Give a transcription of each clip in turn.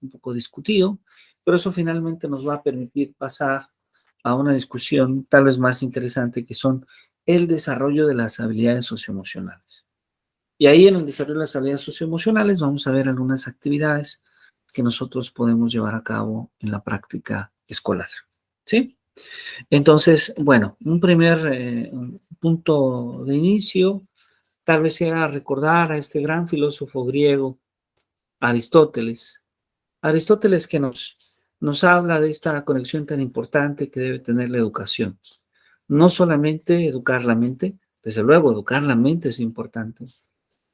un poco discutido, pero eso finalmente nos va a permitir pasar a una discusión tal vez más interesante, que son el desarrollo de las habilidades socioemocionales. Y ahí en el desarrollo de las habilidades socioemocionales vamos a ver algunas actividades que nosotros podemos llevar a cabo en la práctica escolar, ¿sí? Entonces, bueno, un primer punto de inicio tal vez sea recordar a este gran filósofo griego, Aristóteles. Aristóteles que nos habla de esta conexión tan importante que debe tener la educación. No solamente educar la mente, desde luego educar la mente es importante,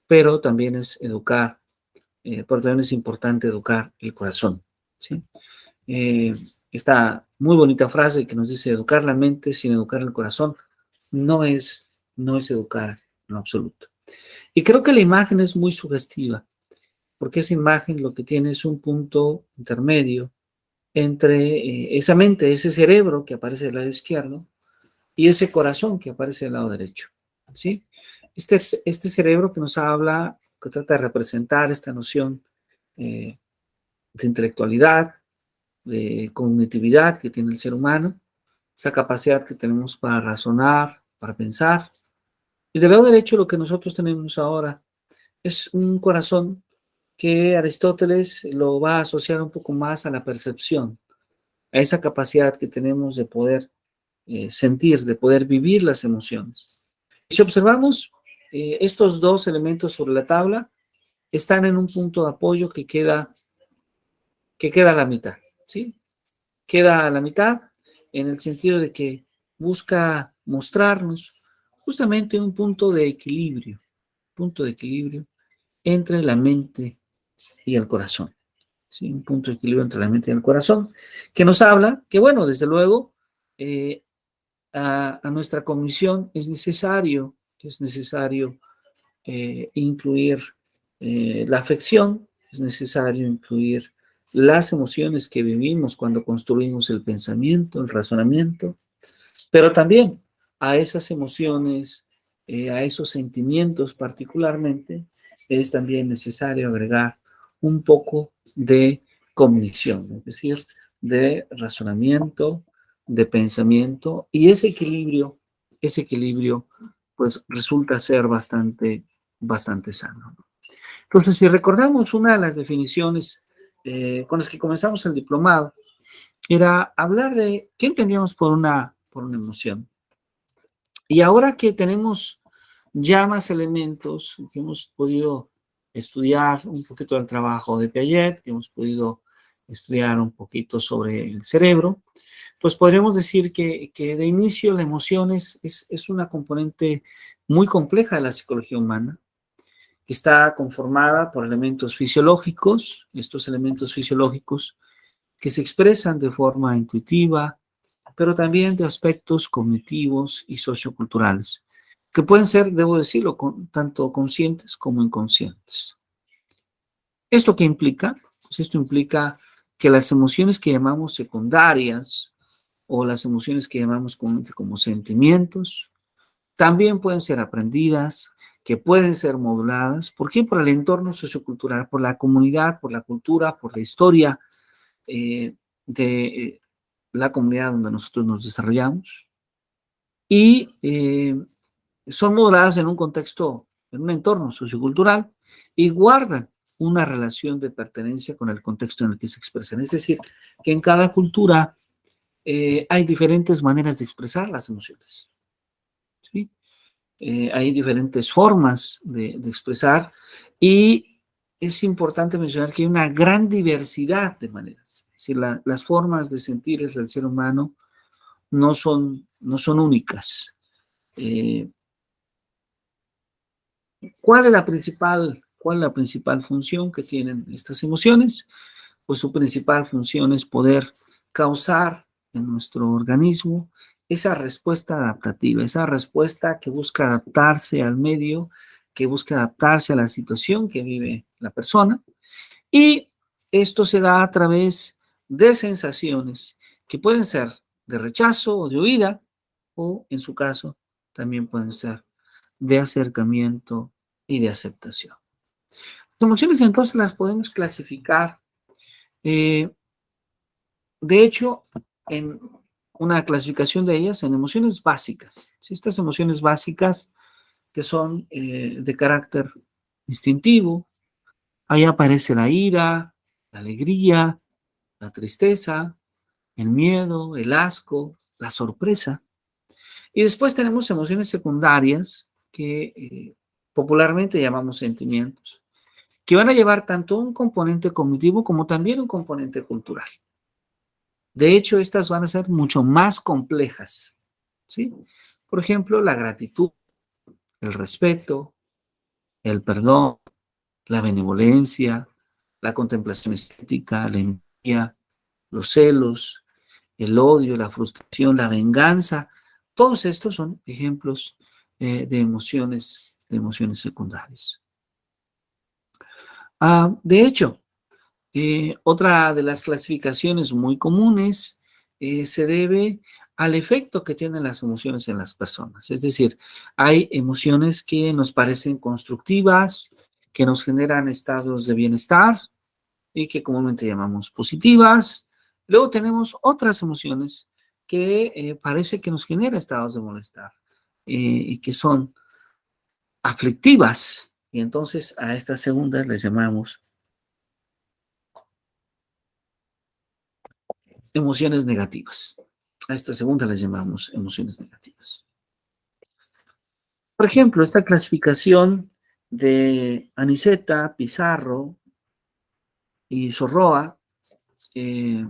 pero también es educar, pero también es importante educar el corazón, ¿sí? Eh, Esta muy bonita frase que nos dice: educar la mente sin educar el corazón no es educar en lo absoluto. Y creo que la imagen es muy sugestiva, porque esa imagen lo que tiene es un punto intermedio entre esa mente, ese cerebro que aparece del lado izquierdo, y ese corazón que aparece del lado derecho, ¿sí? Este cerebro que nos habla, que trata de representar esta noción eh, de intelectualidad, de cognitividad que tiene el ser humano, esa capacidad que tenemos para razonar, para pensar. Y del lado derecho lo que nosotros tenemos ahora es un corazón que Aristóteles lo va a asociar un poco más a la percepción, a esa capacidad que tenemos de poder sentir, de poder vivir las emociones. Y si observamos estos dos elementos sobre la tabla, están en un punto de apoyo que queda a la mitad, ¿sí? Queda a la mitad en el sentido de que busca mostrarnos justamente un punto de equilibrio entre la mente y el corazón, ¿sí? Un punto de equilibrio entre la mente y el corazón, que nos habla que, bueno, desde luego, a nuestra comisión es necesario incluir la afección, es necesario incluir las emociones que vivimos cuando construimos el pensamiento, el razonamiento, pero también a esas emociones, a esos sentimientos particularmente, es también necesario agregar un poco de cognición, es decir, de razonamiento, de pensamiento, y ese equilibrio, pues resulta ser bastante sano. Entonces, si recordamos una de las definiciones con las que comenzamos el diplomado, era hablar de qué entendíamos por una emoción. Y ahora que tenemos ya más elementos, que hemos podido estudiar un poquito del trabajo de Piaget, que hemos podido estudiar un poquito sobre el cerebro, pues podríamos decir que de inicio la emoción es una componente muy compleja de la psicología humana, que está conformada por elementos fisiológicos, estos elementos fisiológicos que se expresan de forma intuitiva, pero también de aspectos cognitivos y socioculturales, que pueden ser, debo decirlo, tanto conscientes como inconscientes. ¿Esto qué implica? Pues esto implica que las emociones que llamamos secundarias o las emociones que llamamos como sentimientos, también pueden ser aprendidas, que pueden ser moduladas. ¿Por qué? Por el entorno sociocultural, por la comunidad, por la cultura, por la historia de la comunidad donde nosotros nos desarrollamos. Y son modeladas en un contexto, en un entorno sociocultural, y guardan una relación de pertenencia con el contexto en el que se expresan. Es decir, que en cada cultura hay diferentes maneras de expresar las emociones, ¿sí? Hay diferentes formas de expresar, y es importante mencionar que hay una gran diversidad de maneras. Es decir, las formas de sentir del ser humano no son únicas. ¿Cuál es la principal función que tienen estas emociones? Pues su principal función es poder causar en nuestro organismo esa respuesta adaptativa, esa respuesta que busca adaptarse al medio, que busca adaptarse a la situación que vive la persona. Y esto se da a través de sensaciones que pueden ser de rechazo o de huida, o en su caso también pueden ser de acercamiento y de aceptación. Las emociones entonces las podemos clasificar De hecho, en una clasificación de ellas, en emociones básicas, ¿sí? Estas emociones básicas que son de carácter instintivo, ahí aparece la ira, la alegría, la tristeza, el miedo, el asco, la sorpresa. Y después tenemos emociones secundarias que popularmente llamamos sentimientos, que van a llevar tanto un componente cognitivo como también un componente cultural. De hecho, estas van a ser mucho más complejas, ¿sí? Por ejemplo, la gratitud, el respeto, el perdón, la benevolencia, la contemplación estética, la envidia, los celos, el odio, la frustración, la venganza. Todos estos son ejemplos de emociones secundarias. De hecho, otra de las clasificaciones muy comunes se debe al efecto que tienen las emociones en las personas. Es decir, hay emociones que nos parecen constructivas, que nos generan estados de bienestar y que comúnmente llamamos positivas. Luego tenemos otras emociones que parece que nos generan estados de malestar y que son aflictivas. Y entonces a estas segundas les llamamos emociones negativas. A esta segunda les llamamos emociones negativas. Por ejemplo, esta clasificación de Aniceta, Pizarro y Sorroa, eh,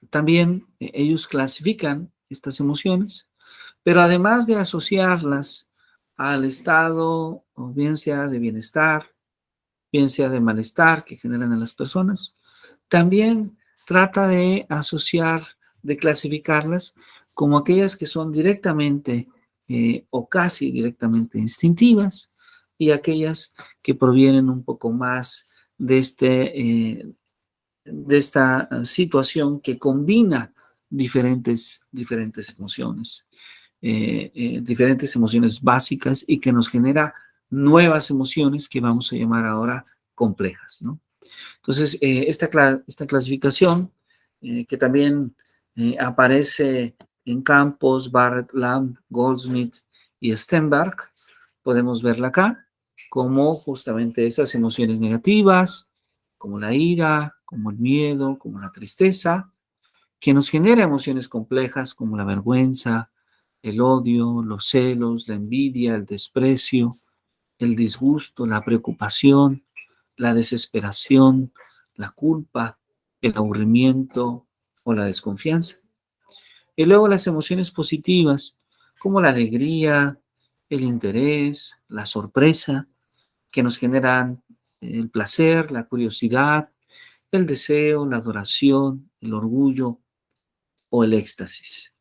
también ellos clasifican estas emociones, pero además de asociarlas al estado, o bien sea de bienestar, bien sea de malestar que generan en las personas, también trata de asociar, de clasificarlas como aquellas que son directamente o casi directamente instintivas y aquellas que provienen un poco más de esta situación que combina diferentes emociones, diferentes emociones básicas y que nos genera nuevas emociones que vamos a llamar ahora complejas, ¿no? Entonces, esta clasificación, que también aparece en Campos, Barrett, Lamb, Goldsmith y Stenberg, podemos verla acá, como justamente esas emociones negativas, como la ira, como el miedo, como la tristeza, que nos genera emociones complejas como la vergüenza, el odio, los celos, la envidia, el desprecio, el disgusto, la preocupación, la desesperación, la culpa, el aburrimiento o la desconfianza. Y luego las emociones positivas, como la alegría, el interés, la sorpresa, que nos generan el placer, la curiosidad, el deseo, la adoración, el orgullo o el éxtasis.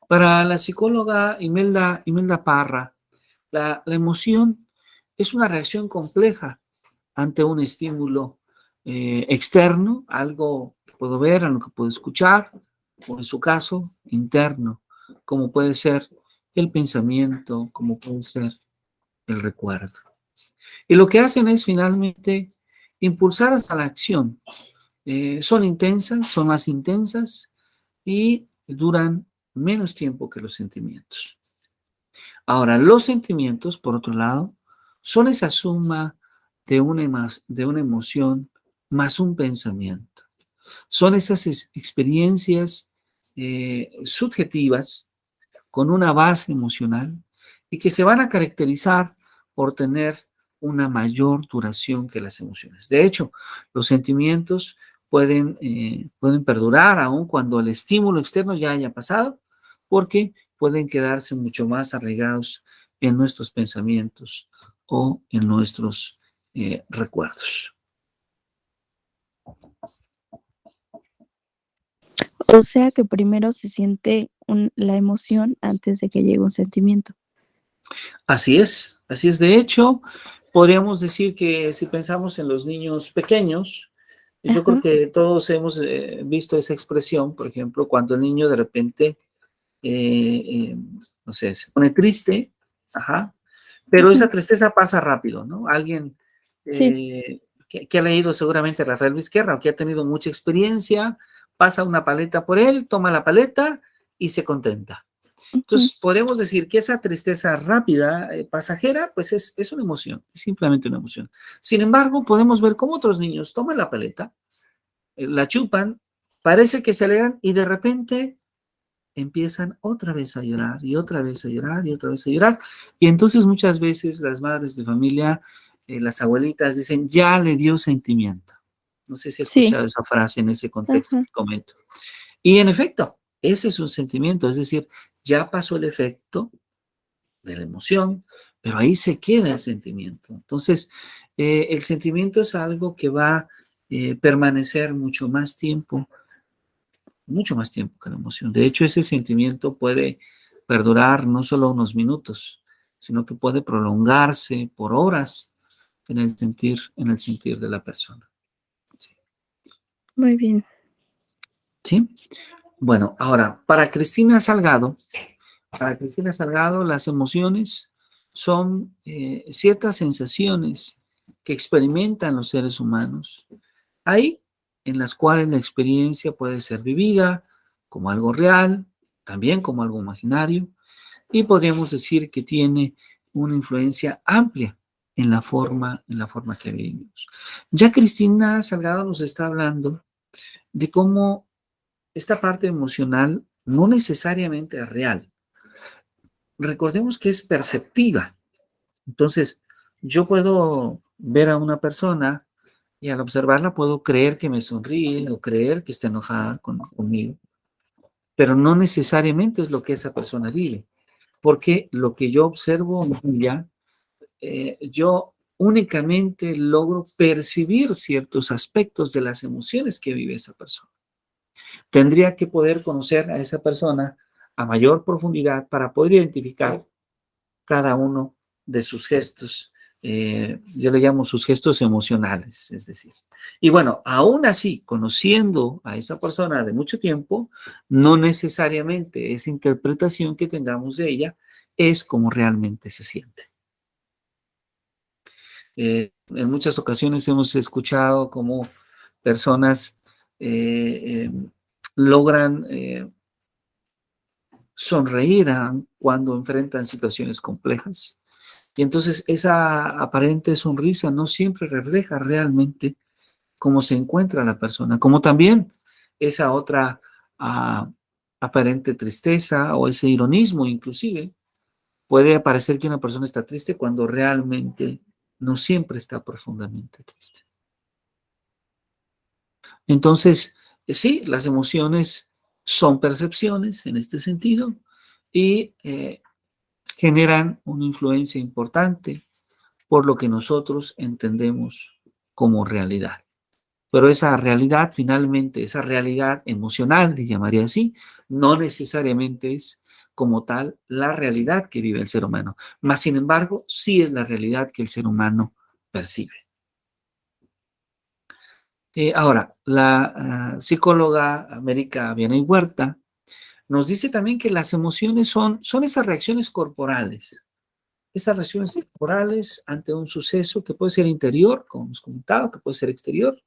Para la psicóloga Imelda Parra, la emoción es una reacción compleja ante un estímulo externo, algo que puedo ver, algo que puedo escuchar, o en su caso, interno, como puede ser el pensamiento, como puede ser el recuerdo. Y lo que hacen es finalmente impulsar hasta la acción. Son intensas, son más intensas y duran menos tiempo que los sentimientos. Ahora, los sentimientos, por otro lado, son esa suma de una emoción más un pensamiento. Son esas experiencias subjetivas con una base emocional y que se van a caracterizar por tener una mayor duración que las emociones. De hecho, los sentimientos pueden perdurar aun cuando el estímulo externo ya haya pasado, porque pueden quedarse mucho más arraigados en nuestros pensamientos o en nuestros recuerdos. O sea que primero se siente la emoción antes de que llegue un sentimiento. Así es, así es. De hecho, podríamos decir que si pensamos en los niños pequeños, yo creo Ajá, que todos hemos visto esa expresión, por ejemplo, cuando el niño de repente, eh, eh, no sé, se pone triste, ajá, pero esa ujú, tristeza pasa rápido, ¿no? Alguien sí, eh, que ha leído seguramente Rafael Vizquerra o que ha tenido mucha experiencia, pasa una paleta por él, toma la paleta y se contenta. Ujú. Entonces, podríamos decir que esa tristeza rápida, pasajera, pues es una emoción, es simplemente una emoción. Sin embargo, podemos ver cómo otros niños toman la paleta, la chupan, parece que se alegran y de repente empiezan otra vez a llorar y otra vez a llorar y otra vez a llorar. Y entonces muchas veces las madres de familia, las abuelitas dicen, ya le dio sentimiento. No sé si ha Sí, escuchado esa frase en ese contexto ajá, que comento. Y en efecto, ese es un sentimiento, es decir, ya pasó el efecto de la emoción, pero ahí se queda el sentimiento. Entonces, el sentimiento es algo que va a permanecer mucho más tiempo que la emoción. De hecho, ese sentimiento puede perdurar no solo unos minutos, sino que puede prolongarse por horas en el sentir de la persona. Sí. muy bien. ¿Sí? Bueno, ahora, para Cristina Salgado, las emociones son ciertas sensaciones que experimentan los seres humanos. Hay en las cuales la experiencia puede ser vivida como algo real, también como algo imaginario, y podríamos decir que tiene una influencia amplia en la forma que vivimos. Ya Cristina Salgado nos está hablando de cómo esta parte emocional no necesariamente es real. Recordemos que es perceptiva. Entonces, yo puedo ver a una persona y al observarla puedo creer que me sonríe o creer que está enojada conmigo, pero no necesariamente es lo que esa persona vive, porque lo que yo observo ya, yo únicamente logro percibir ciertos aspectos de las emociones que vive esa persona. Tendría que poder conocer a esa persona a mayor profundidad para poder identificar cada uno de sus gestos. Yo le llamo sus gestos emocionales, es decir. Y bueno, aún así, conociendo a esa persona de mucho tiempo, no necesariamente esa interpretación que tengamos de ella es como realmente se siente. En muchas ocasiones hemos escuchado cómo personas eh, logran sonreír cuando enfrentan situaciones complejas. Y entonces esa aparente sonrisa no siempre refleja realmente cómo se encuentra la persona, como también esa otra ah, aparente tristeza o ese ironismo inclusive. Puede parecer que una persona está triste cuando realmente no siempre está profundamente triste. Entonces, sí, las emociones son percepciones en este sentido y generan una influencia importante por lo que nosotros entendemos como realidad. Pero esa realidad, finalmente, esa realidad emocional, le llamaría así, no necesariamente es como tal la realidad que vive el ser humano. Mas, sin embargo, sí es la realidad que el ser humano percibe. Ahora, la psicóloga América Vianey Huerta nos dice también que las emociones son esas reacciones corporales. Esas reacciones corporales ante un suceso que puede ser interior, como hemos comentado, que puede ser exterior.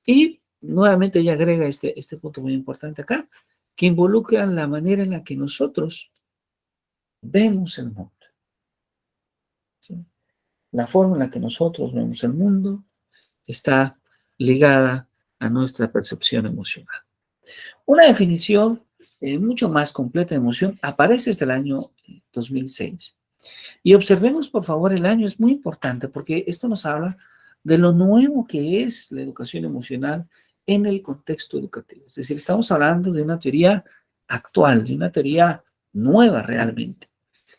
Y nuevamente ella agrega este punto muy importante acá, que involucran la manera en la que nosotros vemos el mundo. ¿Sí? La forma en la que nosotros vemos el mundo está ligada a nuestra percepción emocional. Una definición mucho más completa de emoción aparece desde el año 2006. Y observemos, por favor, el año es muy importante porque esto nos habla de lo nuevo que es la educación emocional en el contexto educativo. Es decir, estamos hablando de una teoría actual, de una teoría nueva realmente,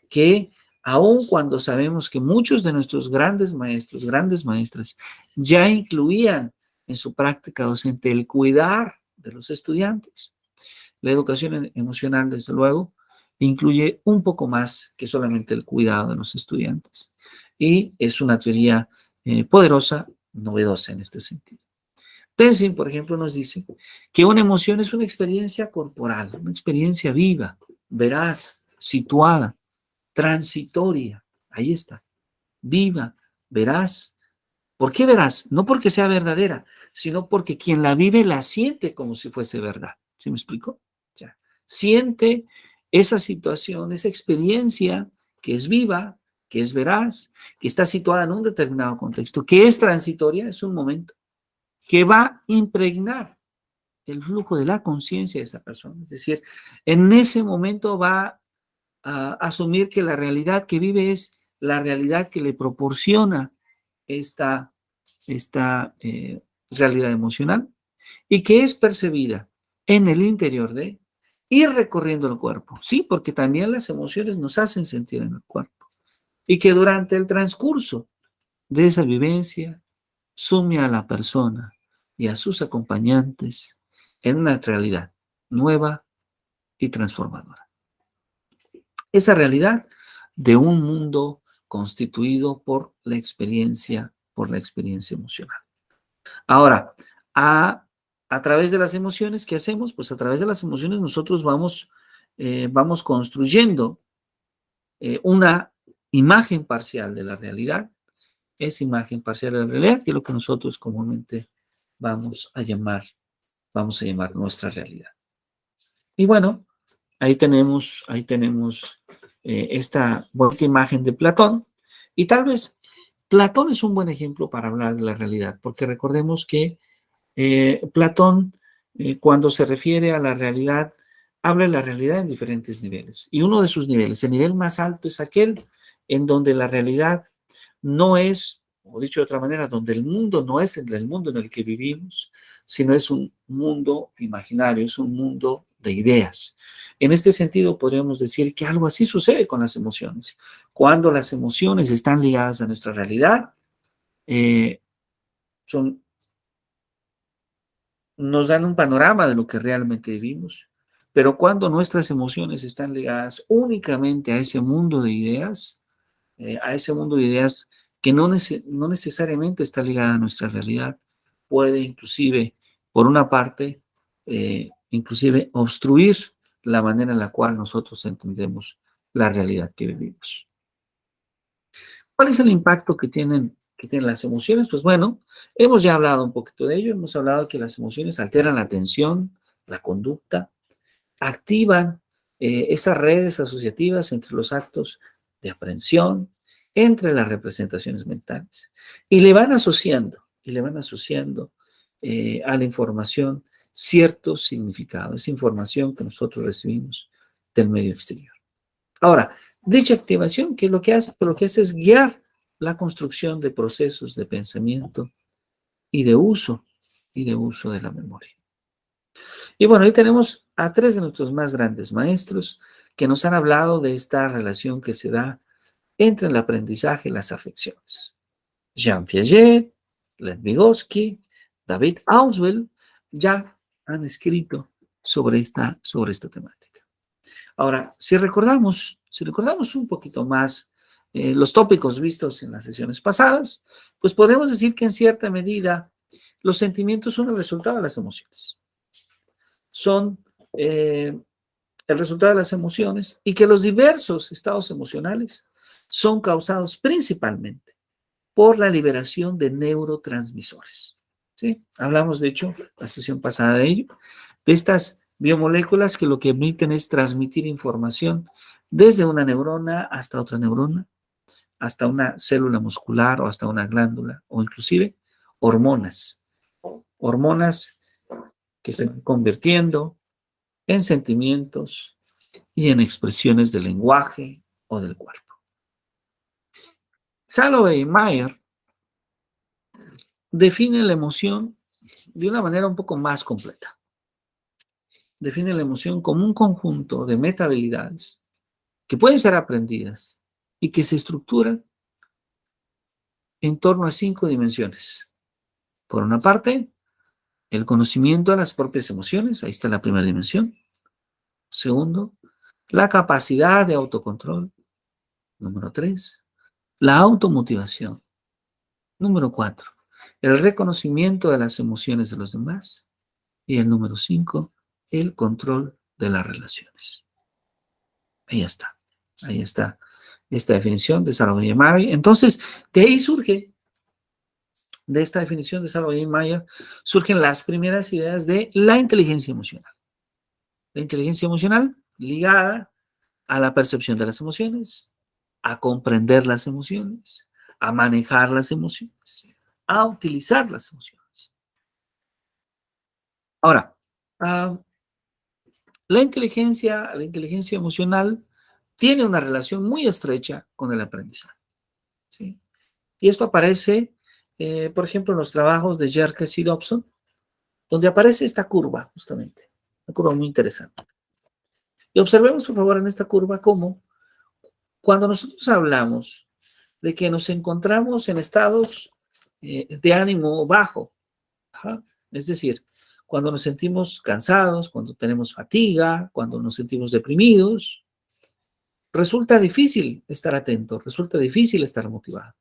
que aun cuando sabemos que muchos de nuestros grandes maestros, grandes maestras, ya incluían en su práctica docente el cuidar de los estudiantes, la educación emocional, desde luego, incluye un poco más que solamente el cuidado de los estudiantes. Y es una teoría poderosa, novedosa en este sentido. Tenzin, por ejemplo, nos dice que una emoción es una experiencia corporal, una experiencia viva, veraz, situada, transitoria. Ahí está, viva, veraz, ¿Por qué veraz? No porque sea verdadera, sino porque quien la vive la siente como si fuese verdad. ¿Sí me explico? Ya. Siente esa situación, esa experiencia que es viva, que es veraz, que está situada en un determinado contexto, que es transitoria, es un momento, que va a impregnar el flujo de la conciencia de esa persona. Es decir, en ese momento va a asumir que la realidad que vive es la realidad que le proporciona esta, esta realidad emocional y que es percibida en el interior de y recorriendo el cuerpo, ¿sí? Porque también las emociones nos hacen sentir en el cuerpo y que durante el transcurso de esa vivencia sume a la persona y a sus acompañantes en una realidad nueva y transformadora. Esa realidad de un mundo constituido por la experiencia emocional. Ahora, a través de las emociones, ¿qué hacemos? Pues a través de las emociones nosotros vamos construyendo una imagen parcial de la realidad. Esa imagen parcial de la realidad, que es lo que nosotros comúnmente vamos a llamar, vamos a llamar nuestra realidad. Y bueno, ahí tenemos esta bonita imagen de Platón. Y tal vez Platón es un buen ejemplo para hablar de la realidad, porque recordemos que Platón, cuando se refiere a la realidad, habla de la realidad en diferentes niveles. Y uno de sus niveles, el nivel más alto, es aquel en donde la realidad no es, o dicho de otra manera, donde el mundo no es el mundo en el que vivimos, sino es un mundo imaginario, es un mundo de ideas. En este sentido, podríamos decir que algo así sucede con las emociones. Cuando las emociones están ligadas a nuestra realidad, eh, son nos dan un panorama de lo que realmente vivimos. Pero cuando nuestras emociones están ligadas únicamente a ese mundo de ideas que no necesariamente está ligada a nuestra realidad, puede inclusive, por una parte, inclusive obstruir la manera en la cual nosotros entendemos la realidad que vivimos. ¿Cuál es el impacto que tienen las emociones? Pues bueno, hemos ya hablado un poquito de ello, hemos hablado que las emociones alteran la atención, la conducta, activan esas redes asociativas entre los actos de aprehensión, entre las representaciones mentales, y le van asociando a la información cierto significado, esa información que nosotros recibimos del medio exterior. Ahora, dicha activación, ¿qué es lo que hace? Pues lo que hace es guiar la construcción de procesos de pensamiento y de uso de la memoria. Y bueno, ahí tenemos a tres de nuestros más grandes maestros que nos han hablado de esta relación que se da entre el aprendizaje y las afecciones. Jean Piaget, Lev Vygotsky, David Ausubel ya han escrito sobre esta temática. Ahora, si recordamos un poquito más los tópicos vistos en las sesiones pasadas, pues podemos decir que en cierta medida los sentimientos son el resultado de las emociones. Son el resultado de las emociones y que los diversos estados emocionales son causados principalmente por la liberación de neurotransmisores. ¿Sí? Hablamos, de hecho, la sesión pasada de ello, de estas biomoléculas que lo que emiten es transmitir información desde una neurona hasta otra neurona, hasta una célula muscular o hasta una glándula, o inclusive hormonas. Hormonas que se van convirtiendo en sentimientos y en expresiones del lenguaje o del cuerpo. Salovey y Mayer definen la emoción de una manera un poco más completa. Define la emoción como un conjunto de metahabilidades que pueden ser aprendidas y que se estructuran en torno a 5 dimensiones. Por una parte, el conocimiento de las propias emociones, ahí está la primera dimensión. Segundo, la capacidad de autocontrol. Número 3, la automotivación. Número 4, el reconocimiento de las emociones de los demás. Y el número 5, el control de las relaciones. Ahí está. Ahí está esta definición de Salovey y Mary. Entonces, de ahí surge de esta definición de Salvador Mayer surgen las primeras ideas de la inteligencia emocional. La inteligencia emocional ligada a la percepción de las emociones, a comprender las emociones, a manejar las emociones, a utilizar las emociones. Ahora, la inteligencia emocional tiene una relación muy estrecha con el aprendizaje, ¿sí? Y esto aparece, por ejemplo, en los trabajos de Yerkes y Dobson, donde aparece esta curva, justamente, una curva muy interesante. Y observemos, por favor, en esta curva cómo cuando nosotros hablamos de que nos encontramos en estados de ánimo bajo, ajá, es decir, cuando nos sentimos cansados, cuando tenemos fatiga, cuando nos sentimos deprimidos, resulta difícil estar atento, resulta difícil estar motivado.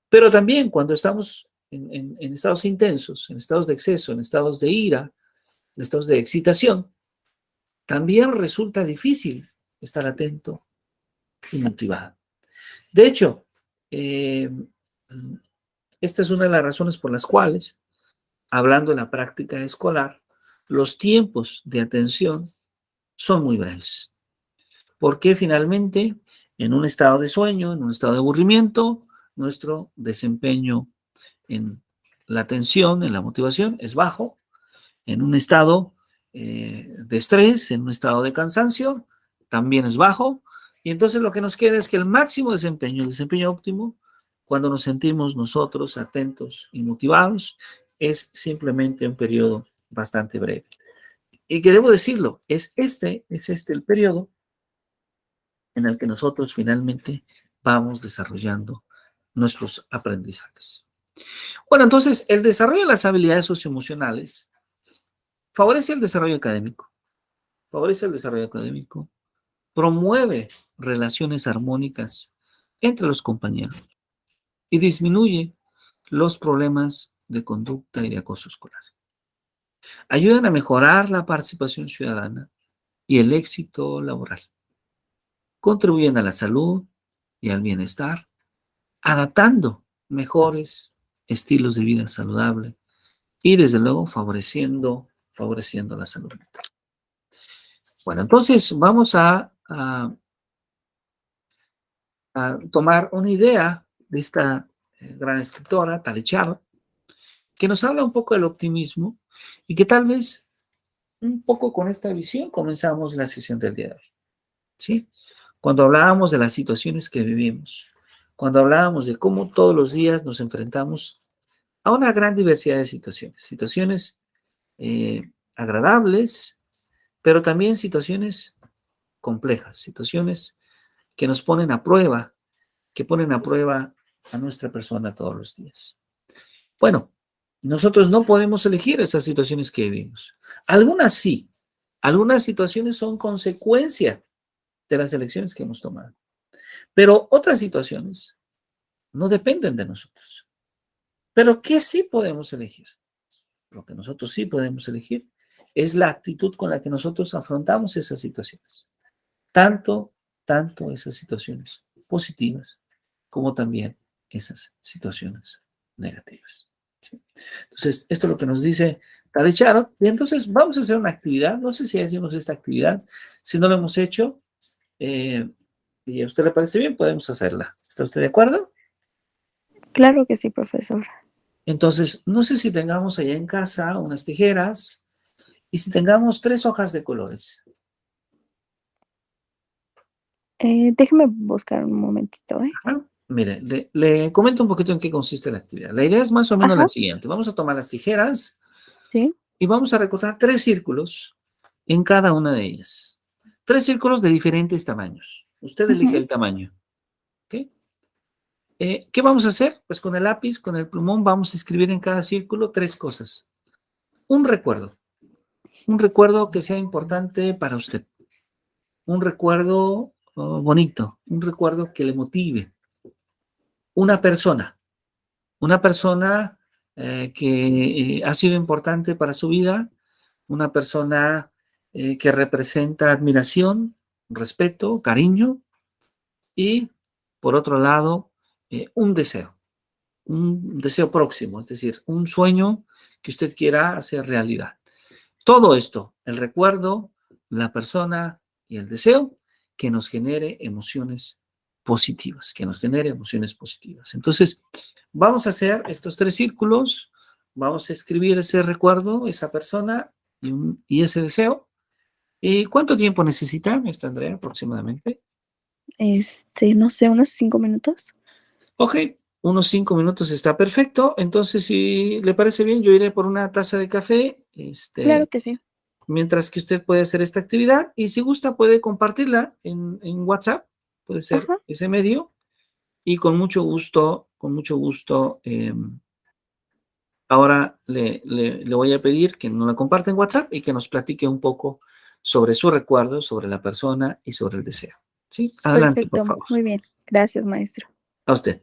Pero también cuando estamos en estados intensos, en estados de exceso, en estados de ira, en estados de excitación, también resulta difícil estar atento y motivado. De hecho, esta es una de las razones por las cuales, hablando de la práctica escolar, los tiempos de atención son muy breves. Porque finalmente, en un estado de sueño, en un estado de aburrimiento, nuestro desempeño en la atención, en la motivación, es bajo. En un estado de estrés, en un estado de cansancio, también es bajo. Y entonces lo que nos queda es que el máximo desempeño, el desempeño óptimo, cuando nos sentimos nosotros atentos y motivados, es simplemente un periodo bastante breve. Y que debo decirlo, es este el periodo en el que nosotros finalmente vamos desarrollando nuestros aprendizajes. Bueno, entonces el desarrollo de las habilidades socioemocionales favorece el desarrollo académico, promueve relaciones armónicas entre los compañeros y disminuye los problemas de conducta y de acoso escolar. Ayudan a mejorar la participación ciudadana y el éxito laboral. Contribuyen a la salud y al bienestar, adaptando mejores estilos de vida saludable y desde luego favoreciendo la salud mental. Bueno, entonces vamos a tomar una idea de esta gran escritora, Talí Charo, que nos habla un poco del optimismo y que tal vez un poco con esta visión comenzamos la sesión del día de hoy, ¿sí? Cuando hablábamos de las situaciones que vivimos, cuando hablábamos de cómo todos los días nos enfrentamos a una gran diversidad de situaciones agradables, pero también situaciones complejas, situaciones que nos ponen a prueba, que ponen a prueba a nuestra persona todos los días. Bueno, nosotros no podemos elegir esas situaciones que vivimos. Algunas sí, algunas situaciones son consecuencia de las elecciones que hemos tomado, pero otras situaciones no dependen de nosotros. Pero ¿qué sí podemos elegir? Lo que nosotros sí podemos elegir es la actitud con la que nosotros afrontamos esas situaciones. Tanto esas situaciones positivas como también esas situaciones negativas. ¿Sí? Entonces, esto es lo que nos dice Talí Charo. Y entonces vamos a hacer una actividad. No sé si hacemos esta actividad. Si no lo hemos hecho, y a usted le parece bien, podemos hacerla. ¿Está usted de acuerdo? Claro que sí, profesor. Entonces, no sé si tengamos allá en casa unas tijeras y si tengamos 3 hojas de colores. Déjeme buscar un momentito, ¿eh? Ajá. Mire, le comento un poquito en qué consiste la actividad. La idea es más o menos la Ajá, siguiente. Vamos a tomar las tijeras sí. y vamos a recortar 3 círculos en cada una de ellas. 3 círculos de diferentes tamaños. Usted elige Ujú. el tamaño. ¿Ok? ¿Qué vamos a hacer? Pues con el lápiz, con el plumón, vamos a escribir en cada círculo 3 cosas. Un recuerdo que sea importante para usted. Un recuerdo bonito, un recuerdo que le motive. Una persona que ha sido importante para su vida, una persona que representa admiración, respeto, cariño y, por otro lado, un deseo. un deseo próximo, es decir, un sueño que usted quiera hacer realidad. Todo esto, el recuerdo, la persona y el deseo, que nos genere emociones positivas, que nos genere emociones positivas. Entonces, vamos a hacer estos 3 círculos, vamos a escribir ese recuerdo, esa persona y ese deseo. ¿Y cuánto tiempo necesita, maestra Andrea, aproximadamente? No sé, unos 5 minutos. Ok, unos 5 minutos está perfecto. Entonces, si le parece bien, yo iré por una taza de café, Claro que sí. mientras que usted puede hacer esta actividad y si gusta puede compartirla en WhatsApp, puede ser Ajá, ese medio y con mucho gusto, ahora le voy a pedir que nos la comparta en WhatsApp y que nos platique un poco sobre su recuerdo, sobre la persona y sobre el deseo. ¿Sí? Adelante, por perfecto. favor. Muy bien. Gracias, maestro. A usted.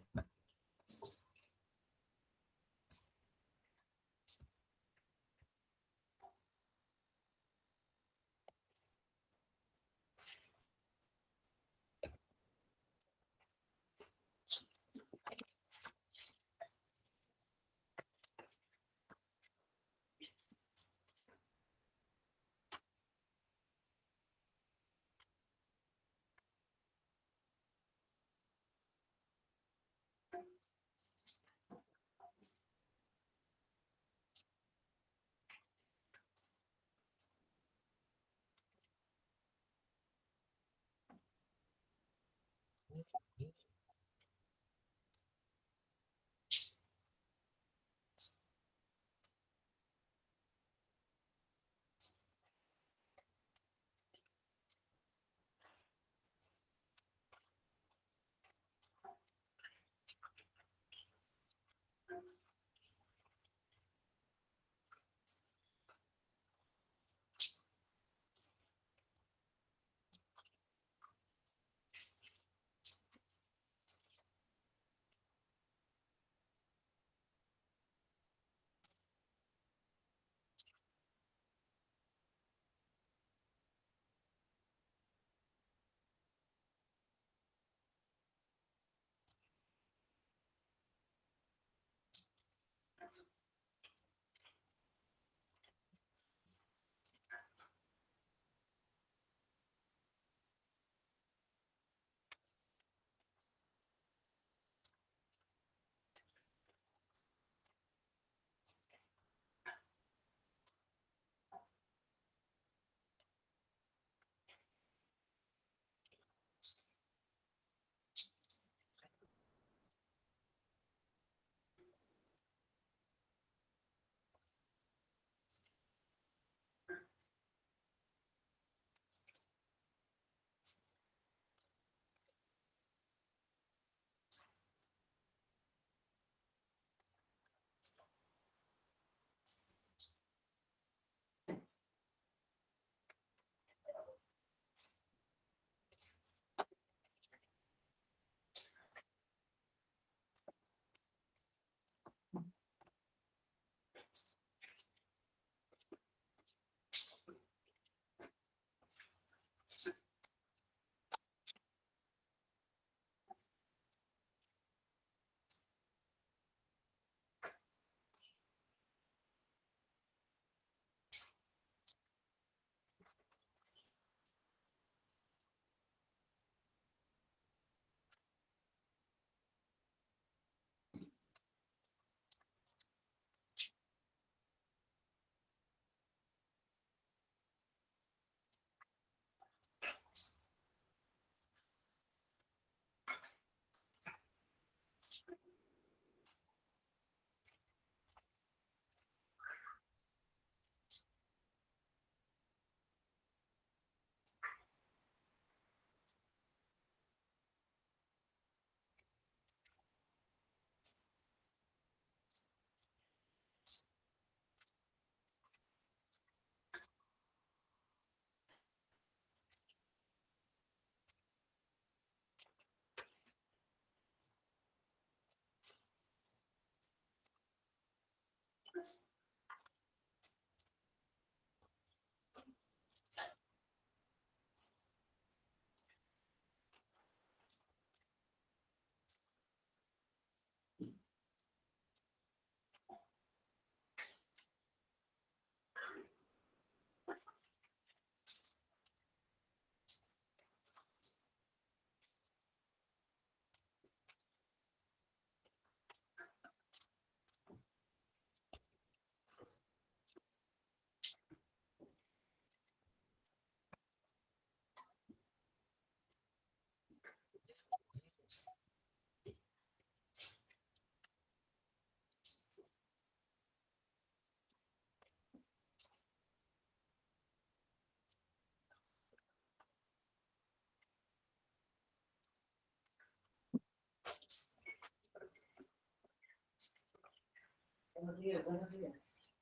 Buenos días, buenos días.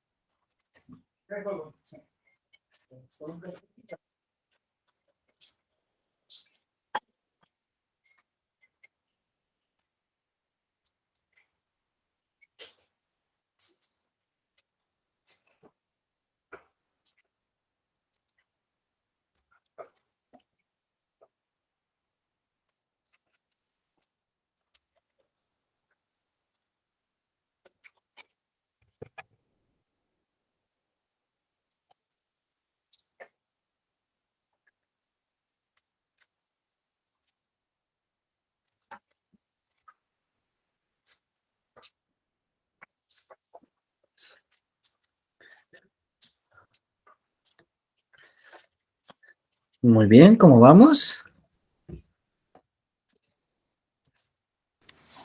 Muy bien, ¿cómo vamos?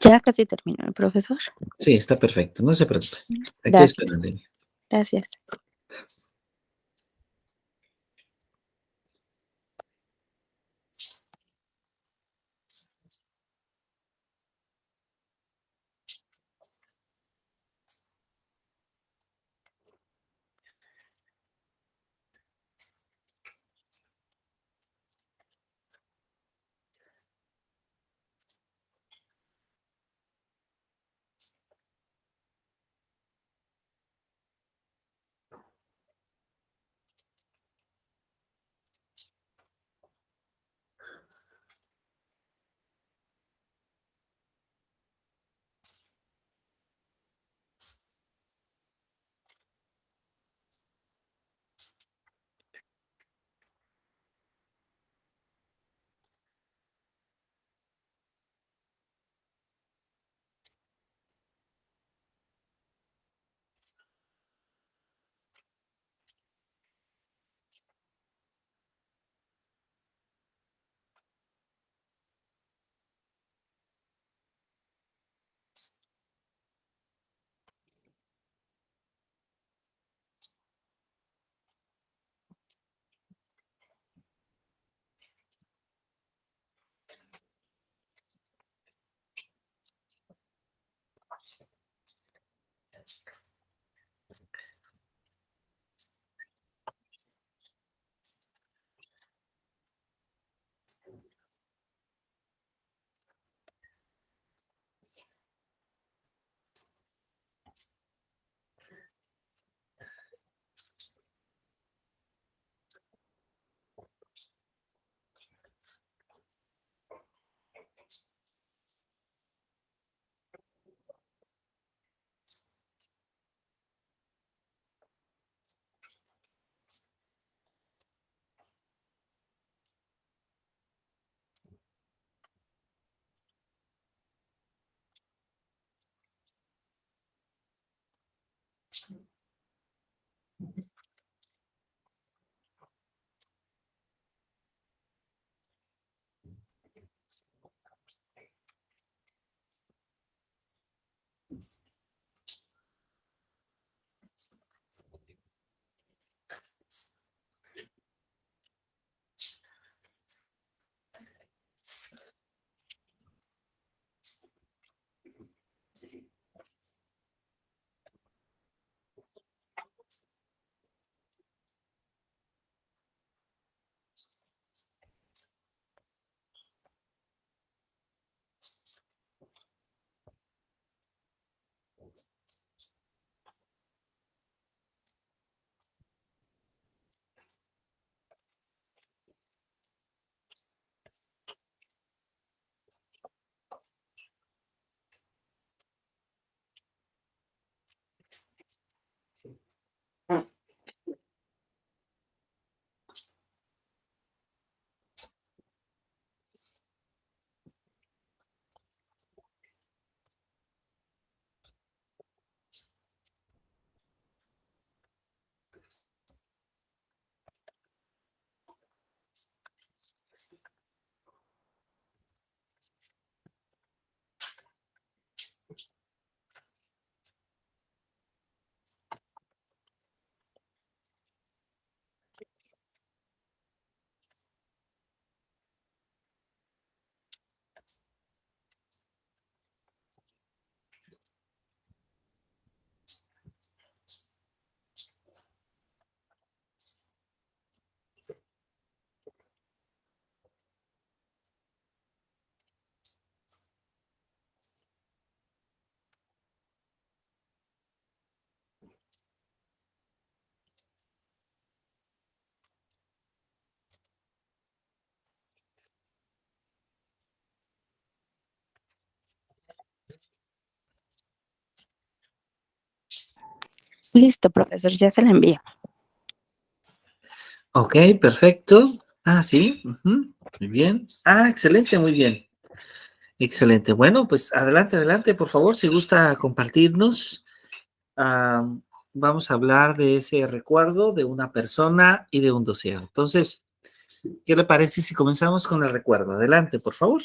Ya casi terminó, profesor. Sí, está perfecto, no se preocupe. Aquí Gracias, esperándole. gracias. Listo, profesor, ya se la envío. Ok, perfecto. Ah, sí. Ujú, muy bien. Ah, excelente, muy bien. Excelente. Bueno, pues adelante, adelante, por favor, si gusta compartirnos. Vamos a hablar de ese recuerdo de una persona y de un deseo. Entonces, ¿qué le parece si comenzamos con el recuerdo? Adelante, por favor.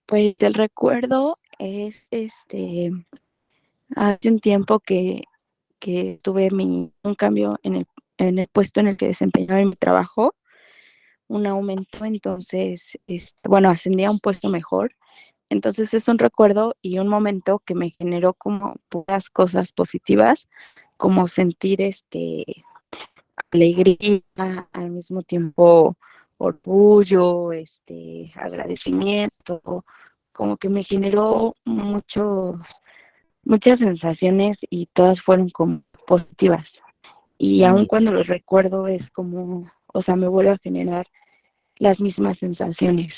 Pues el recuerdo es hace un tiempo que tuve un cambio en el puesto en el que desempeñaba en mi trabajo, un aumento, entonces, bueno, ascendí a un puesto mejor. Entonces es un recuerdo y un momento que me generó como puras cosas positivas, como sentir alegría, al mismo tiempo orgullo, agradecimiento, como que me generó muchas sensaciones y todas fueron como positivas. Y aun Muy cuando los recuerdo es como, o sea, me vuelve a generar las mismas sensaciones.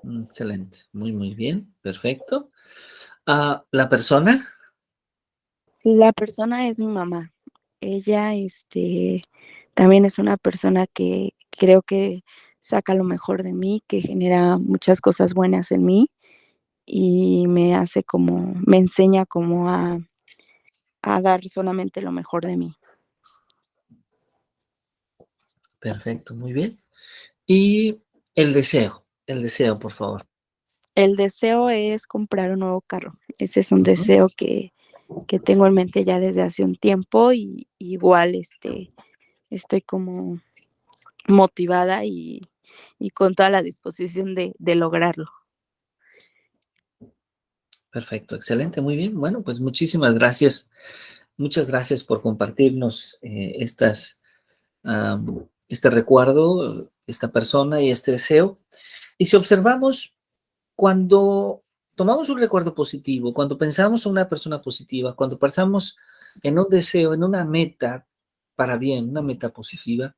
excelente. Muy, muy bien. Perfecto. La persona. La persona es mi mamá. Ella, también es una persona que creo que saca lo mejor de mí, que genera muchas cosas buenas en mí y me enseña como a dar solamente lo mejor de mí. Perfecto, muy bien. Y el deseo, por favor. El deseo es comprar un nuevo carro. Ese es un Ujú. deseo que tengo en mente ya desde hace un tiempo y igual estoy como motivada y con toda la disposición de lograrlo. Perfecto, excelente, muy bien. Bueno, pues muchísimas gracias. Muchas gracias por compartirnos este recuerdo, esta persona y este deseo. Y si observamos, cuando tomamos un recuerdo positivo, cuando pensamos en una persona positiva, cuando pensamos en un deseo, en una meta para bien, una meta positiva,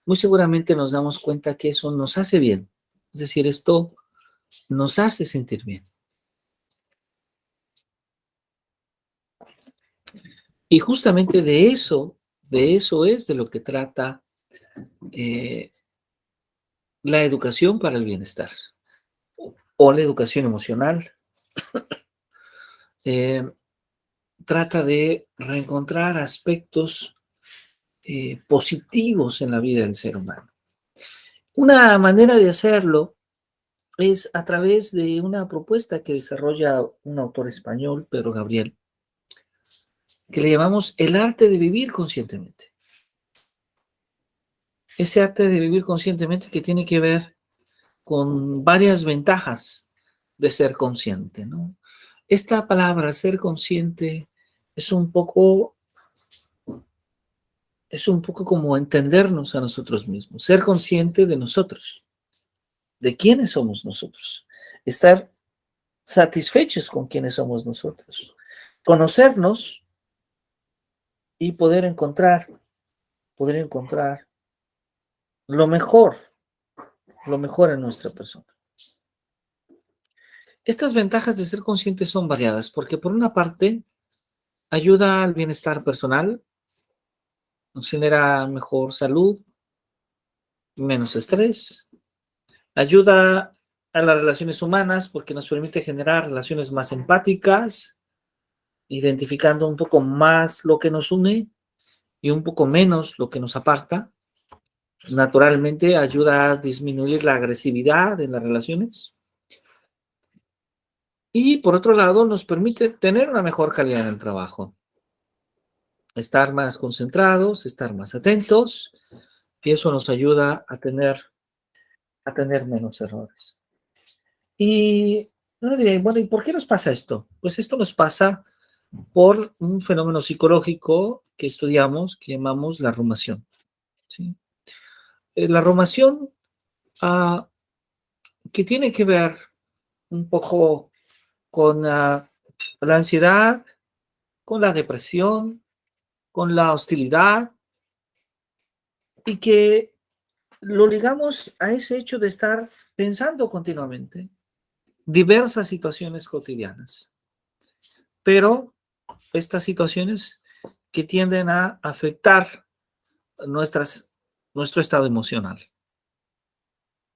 muy seguramente nos damos cuenta que eso nos hace bien. Es decir, esto nos hace sentir bien. Y justamente de eso es de lo que trata eh, la educación para el bienestar o la educación emocional. Eh, Trata de reencontrar aspectos positivos en la vida del ser humano. Una manera de hacerlo es a través de una propuesta que desarrolla un autor español, Pedro Gabriel, que le llamamos el arte de vivir conscientemente. Ese arte de vivir conscientemente que tiene que ver con varias ventajas de ser consciente, ¿no? Esta palabra, ser consciente, es un poco, es un poco como entendernos a nosotros mismos, ser consciente de nosotros, de quiénes somos nosotros, estar satisfechos con quiénes somos nosotros, conocernos y poder encontrar lo mejor, lo mejor en nuestra persona. Estas ventajas de ser consciente son variadas, porque por una parte ayuda al bienestar personal, nos genera mejor salud, menos estrés, ayuda a las relaciones humanas porque nos permite generar relaciones más empáticas, identificando un poco más lo que nos une y un poco menos lo que nos aparta. Naturalmente ayuda a disminuir la agresividad en las relaciones. Y por otro lado, nos permite tener una mejor calidad en el trabajo, estar más concentrados, estar más atentos, y eso nos ayuda a tener menos errores. Y uno diría, bueno, ¿y por qué nos pasa esto? Pues esto nos pasa por un fenómeno psicológico que estudiamos, que llamamos la rumación, ¿sí? La rumación, ah, que tiene que ver un poco con la ansiedad, con la depresión, con la hostilidad, y que lo ligamos a ese hecho de estar pensando continuamente diversas situaciones cotidianas. Pero estas situaciones que tienden a afectar nuestro estado emocional.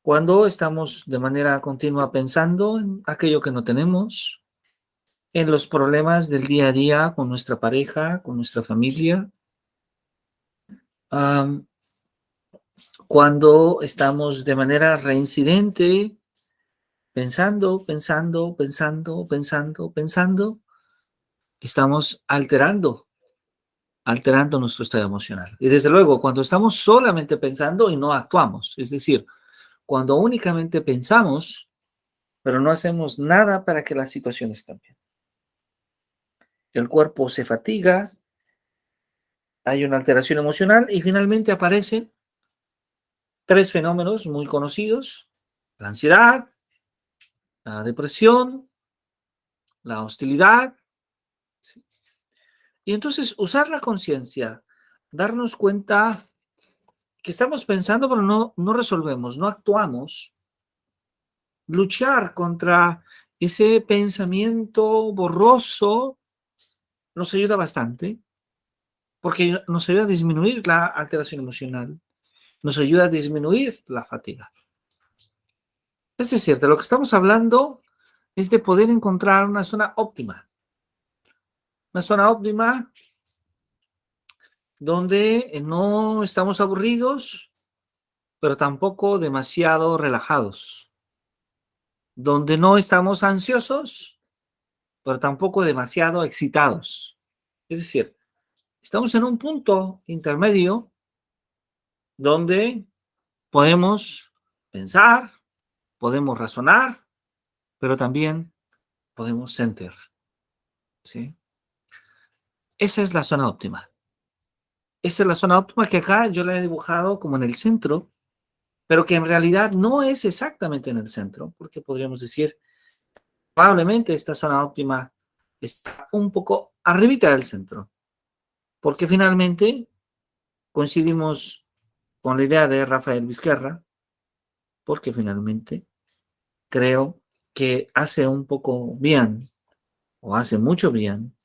Cuando estamos de manera continua pensando en aquello que no tenemos, en los problemas del día a día con nuestra pareja, con nuestra familia, am, cuando estamos de manera reincidente pensando, estamos alterando nuestro estado emocional. Y desde luego, cuando estamos solamente pensando y no actuamos, es decir, cuando únicamente pensamos, pero no hacemos nada para que las situaciones cambien. El cuerpo se fatiga, hay una alteración emocional y finalmente aparecen tres fenómenos muy conocidos: la ansiedad, la depresión, la hostilidad. ¿Sí? Y entonces usar la conciencia, darnos cuenta que estamos pensando, pero no resolvemos, no actuamos, luchar contra ese pensamiento borroso nos ayuda bastante, porque nos ayuda a disminuir la alteración emocional, nos ayuda a disminuir la fatiga. Es decir, de lo que estamos hablando es de poder encontrar una zona óptima donde no estamos aburridos, pero tampoco demasiado relajados, donde no estamos ansiosos, pero tampoco demasiado excitados. Es decir, estamos en un punto intermedio donde podemos pensar, podemos razonar, pero también podemos sentir, ¿sí? Esa es la zona óptima. Esa es la zona óptima que acá yo la he dibujado como en el centro, pero que en realidad no es exactamente en el centro, porque podríamos decir, probablemente esta zona óptima está un poco arribita del centro, porque finalmente coincidimos con la idea de Rafael Vizquerra, porque finalmente creo que hace un poco bien, o hace mucho bien,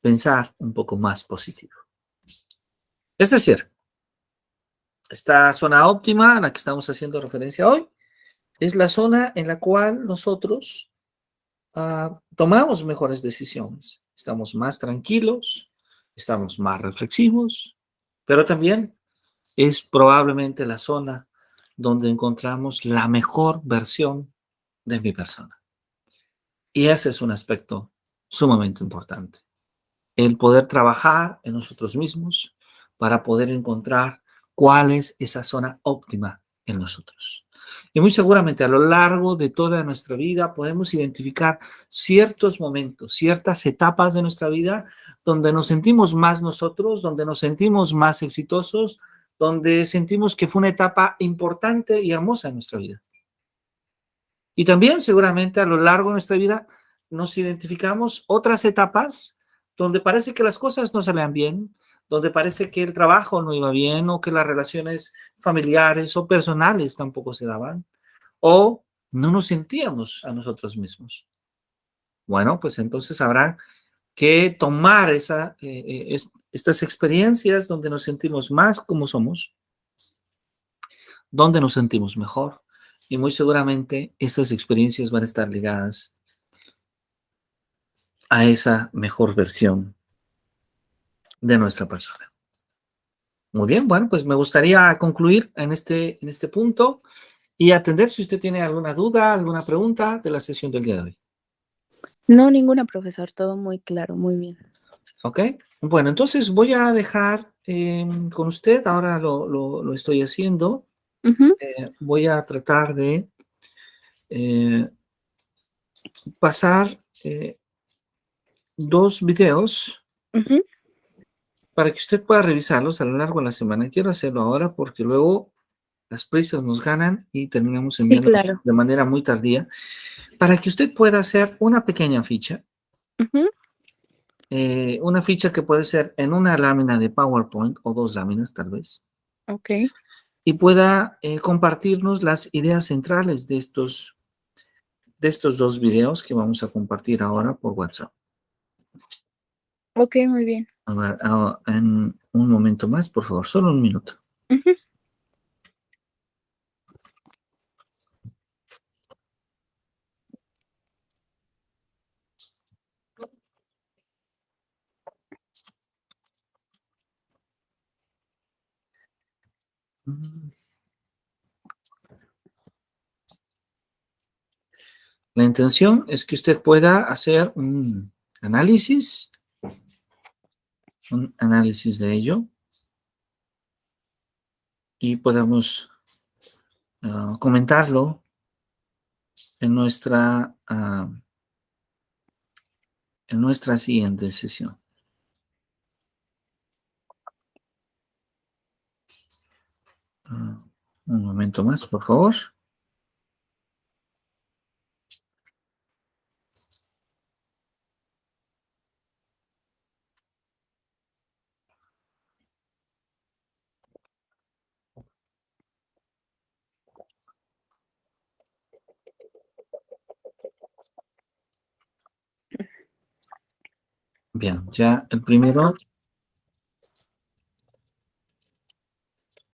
pensar un poco más positivo. Es decir, esta zona óptima a la que estamos haciendo referencia hoy es la zona en la cual nosotros tomamos mejores decisiones. Estamos más tranquilos, estamos más reflexivos, pero también es probablemente la zona donde encontramos la mejor versión de mi persona. Y ese es un aspecto sumamente importante. El poder trabajar en nosotros mismos para poder encontrar cuál es esa zona óptima en nosotros. Y muy seguramente a lo largo de toda nuestra vida podemos identificar ciertos momentos, ciertas etapas de nuestra vida donde nos sentimos más nosotros, donde nos sentimos más exitosos, donde sentimos que fue una etapa importante y hermosa en nuestra vida. Y también seguramente a lo largo de nuestra vida nos identificamos otras etapas donde parece que las cosas no salían bien, donde parece que el trabajo no iba bien o que las relaciones familiares o personales tampoco se daban o no nos sentíamos a nosotros mismos. Bueno, pues entonces habrá que tomar estas experiencias donde nos sentimos más como somos, donde nos sentimos mejor. Y muy seguramente esas experiencias van a estar ligadas a esa mejor versión de nuestra persona. Muy bien, bueno, pues me gustaría concluir en este punto y atender si usted tiene alguna duda, alguna pregunta de la sesión del día de hoy. No, ninguna, profesor, todo muy claro, muy bien. ¿Ok? Bueno, entonces voy a dejar con usted, ahora lo estoy haciendo. Ujú, Voy a tratar de pasar dos videos ujú. para que usted pueda revisarlos a lo largo de la semana. Quiero hacerlo ahora porque luego las prisas nos ganan y terminamos Sí, enviándolos claro. de manera muy tardía, para que usted pueda hacer una pequeña ficha, Ujú, una ficha que puede ser en una lámina de PowerPoint o dos láminas tal vez, ok. y pueda compartirnos las ideas centrales de estos dos videos que vamos a compartir ahora por WhatsApp. Ok, muy bien. Ahora, en un momento más, por favor, solo un minuto. Ujú. La intención es que usted pueda hacer un análisis de ello y podamos comentarlo en nuestra siguiente sesión. Un momento más, por favor. Bien, ya el primero